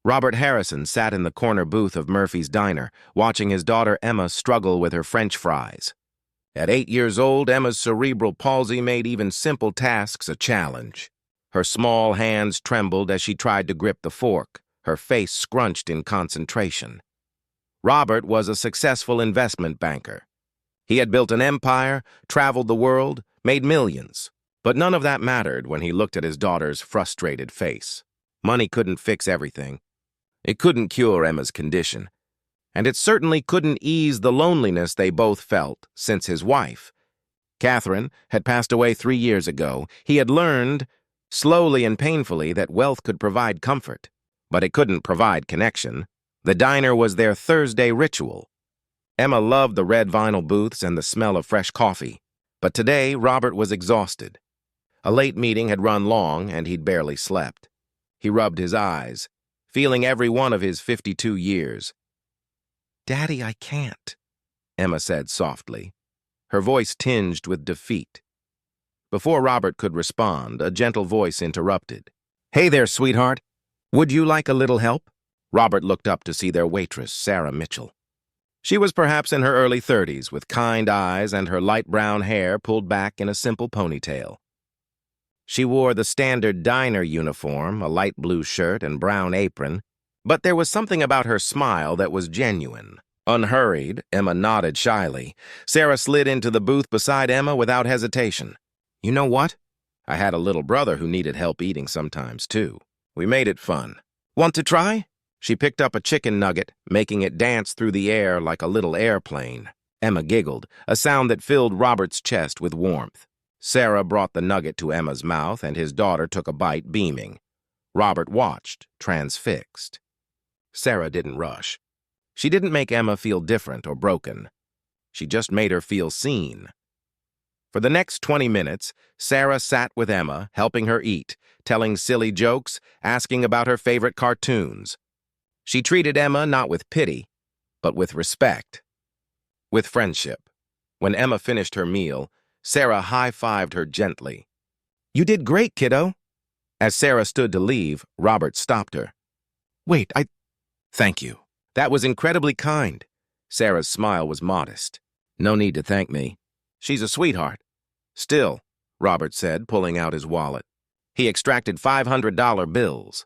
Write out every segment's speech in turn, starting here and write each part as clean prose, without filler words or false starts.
Robert Harrison sat in the corner booth of Murphy's Diner, watching his daughter Emma struggle with her French fries. At 8 years old, Emma's cerebral palsy made even simple tasks a challenge. Her small hands trembled as she tried to grip the fork, her face scrunched in concentration. Robert was a successful investment banker. He had built an empire, traveled the world, made millions. But none of that mattered when he looked at his daughter's frustrated face. Money couldn't fix everything. It couldn't cure Emma's condition. And it certainly couldn't ease the loneliness they both felt since his wife, Catherine, had passed away 3 years ago. He had learned, slowly and painfully, that wealth could provide comfort, but it couldn't provide connection. The diner was their Thursday ritual. Emma loved the red vinyl booths and the smell of fresh coffee, but today Robert was exhausted. A late meeting had run long, and he'd barely slept. He rubbed his eyes, feeling every one of his 52 years. "Daddy, I can't," Emma said softly, her voice tinged with defeat. Before Robert could respond, a gentle voice interrupted. "Hey there, sweetheart. Would you like a little help?" Robert looked up to see their waitress, Sarah Mitchell. She was perhaps in her early 30s, with kind eyes and her light brown hair pulled back in a simple ponytail. She wore the standard diner uniform, a light blue shirt and brown apron, but there was something about her smile that was genuine. Unhurried, Emma nodded shyly. Sarah slid into the booth beside Emma without hesitation. "You know what? I had a little brother who needed help eating sometimes, too. We made it fun. Want to try?" She picked up a chicken nugget, making it dance through the air like a little airplane. Emma giggled, a sound that filled Robert's chest with warmth. Sarah brought the nugget to Emma's mouth, and his daughter took a bite, beaming. Robert watched, transfixed. Sarah didn't rush. She didn't make Emma feel different or broken. She just made her feel seen. For the next 20 minutes, Sarah sat with Emma, helping her eat, telling silly jokes, asking about her favorite cartoons. She treated Emma not with pity, but with respect, with friendship. When Emma finished her meal, Sarah high-fived her gently. "You did great, kiddo." As Sarah stood to leave, Robert stopped her. "Wait, Thank you. That was incredibly kind." Sarah's smile was modest. "No need to thank me. She's a sweetheart." "Still," Robert said, pulling out his wallet. He extracted $500 bills.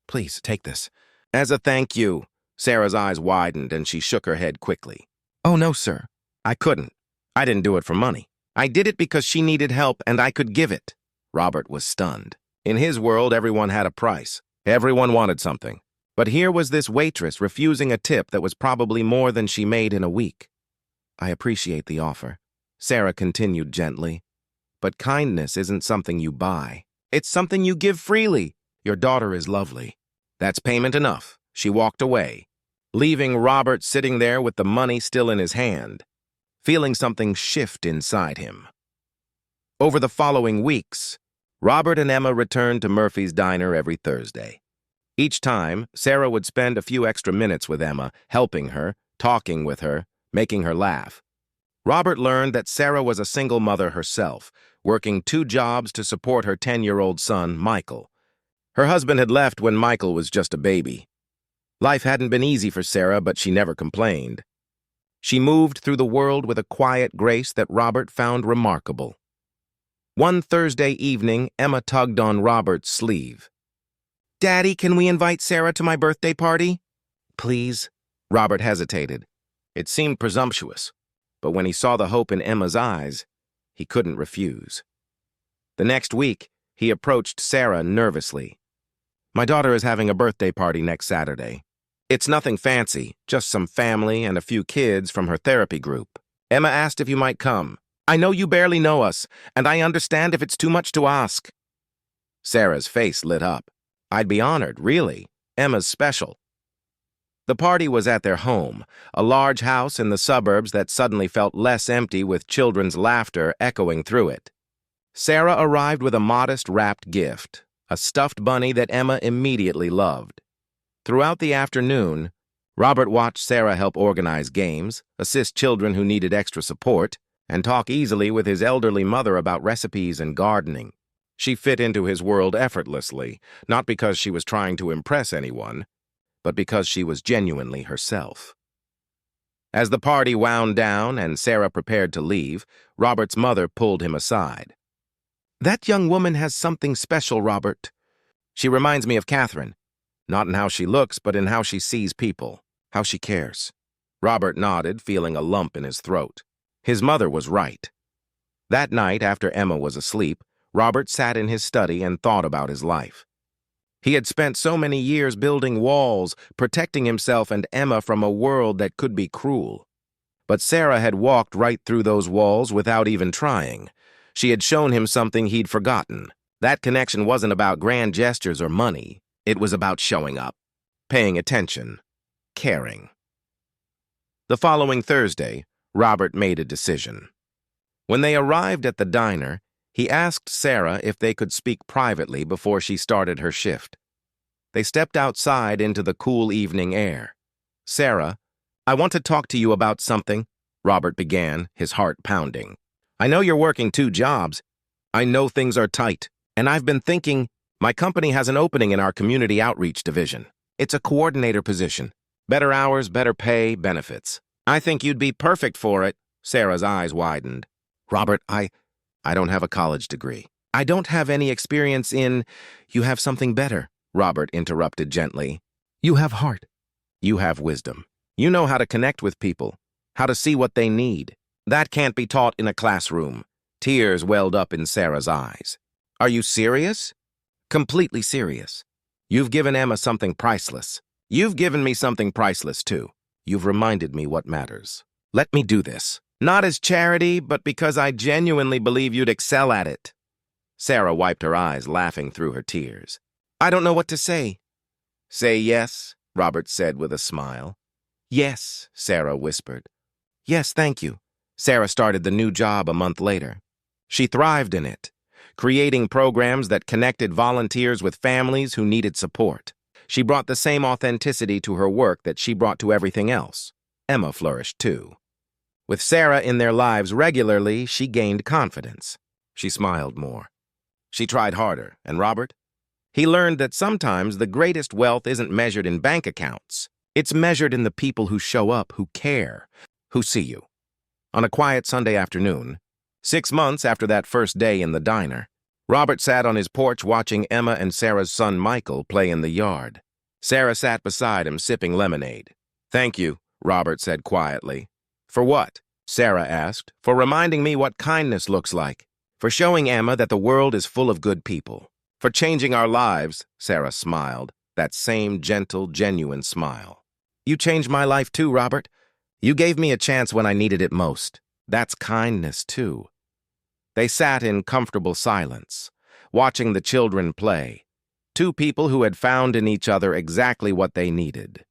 "Please, take this." "As a thank you." Sarah's eyes widened and she shook her head quickly. "Oh, no, sir. I couldn't. I didn't do it for money. I did it because she needed help and I could give it." Robert was stunned. In his world, everyone had a price. Everyone wanted something. But here was this waitress refusing a tip that was probably more than she made in a week. "I appreciate the offer," Sarah continued gently. "But kindness isn't something you buy. It's something you give freely. Your daughter is lovely." "That's payment enough." She walked away, leaving Robert sitting there with the money still in his hand, feeling something shift inside him. Over the following weeks, Robert and Emma returned to Murphy's Diner every Thursday. Each time, Sarah would spend a few extra minutes with Emma, helping her, talking with her, making her laugh. Robert learned that Sarah was a single mother herself, working 2 jobs to support her 10-year-old son, Michael. Her husband had left when Michael was just a baby. Life hadn't been easy for Sarah, but she never complained. She moved through the world with a quiet grace that Robert found remarkable. One Thursday evening, Emma tugged on Robert's sleeve. "Daddy, can we invite Sarah to my birthday party?" "Please?" Robert hesitated. It seemed presumptuous, but when he saw the hope in Emma's eyes, he couldn't refuse. The next week, he approached Sarah nervously. "My daughter is having a birthday party next Saturday. It's nothing fancy, just some family and a few kids from her therapy group. Emma asked if you might come. I know you barely know us, and I understand if it's too much to ask." Sarah's face lit up. "I'd be honored, really. Emma's special." The party was at their home, a large house in the suburbs that suddenly felt less empty with children's laughter echoing through it. Sarah arrived with a modest wrapped gift, a stuffed bunny that Emma immediately loved. Throughout the afternoon, Robert watched Sarah help organize games, assist children who needed extra support, and talk easily with his elderly mother about recipes and gardening. She fit into his world effortlessly, not because she was trying to impress anyone, but because she was genuinely herself. As the party wound down and Sarah prepared to leave, Robert's mother pulled him aside. "That young woman has something special, Robert. She reminds me of Catherine, not in how she looks, but in how she sees people, how she cares." Robert nodded, feeling a lump in his throat. His mother was right. That night, after Emma was asleep, Robert sat in his study and thought about his life. He had spent so many years building walls, protecting himself and Emma from a world that could be cruel. But Sarah had walked right through those walls without even trying. She had shown him something he'd forgotten. That connection wasn't about grand gestures or money. It was about showing up, paying attention, caring. The following Thursday, Robert made a decision. When they arrived at the diner, he asked Sarah if they could speak privately before she started her shift. They stepped outside into the cool evening air. "Sarah, I want to talk to you about something," Robert began, his heart pounding. "I know you're working 2 jobs. I know things are tight, and I've been thinking my company has an opening in our community outreach division. It's a coordinator position. Better hours, better pay, benefits. I think you'd be perfect for it." Sarah's eyes widened. "Robert, I don't have a college degree. I don't have any experience in—" "You have something better," Robert interrupted gently. "You have heart. You have wisdom. You know how to connect with people, how to see what they need. That can't be taught in a classroom." Tears welled up in Sarah's eyes. "Are you serious?" "Completely serious. You've given Emma something priceless. You've given me something priceless, too. You've reminded me what matters. Let me do this. Not as charity, but because I genuinely believe you'd excel at it." Sarah wiped her eyes, laughing through her tears. "I don't know what to say." "Say yes," Robert said with a smile. "Yes," Sarah whispered. "Yes, thank you." Sarah started the new job a month later. She thrived in it, creating programs that connected volunteers with families who needed support. She brought the same authenticity to her work that she brought to everything else. Emma flourished too. With Sarah in their lives regularly, she gained confidence. She smiled more. She tried harder, and Robert? He learned that sometimes the greatest wealth isn't measured in bank accounts. It's measured in the people who show up, who care, who see you. On a quiet Sunday afternoon, 6 months after that first day in the diner, Robert sat on his porch watching Emma and Sarah's son Michael play in the yard. Sarah sat beside him sipping lemonade. "Thank you," Robert said quietly. "For what?" Sarah asked. "For reminding me what kindness looks like. For showing Emma that the world is full of good people. For changing our lives," Sarah smiled, that same gentle, genuine smile. "You changed my life too, Robert. You gave me a chance when I needed it most. That's kindness too." They sat in comfortable silence, watching the children play. 2 people who had found in each other exactly what they needed.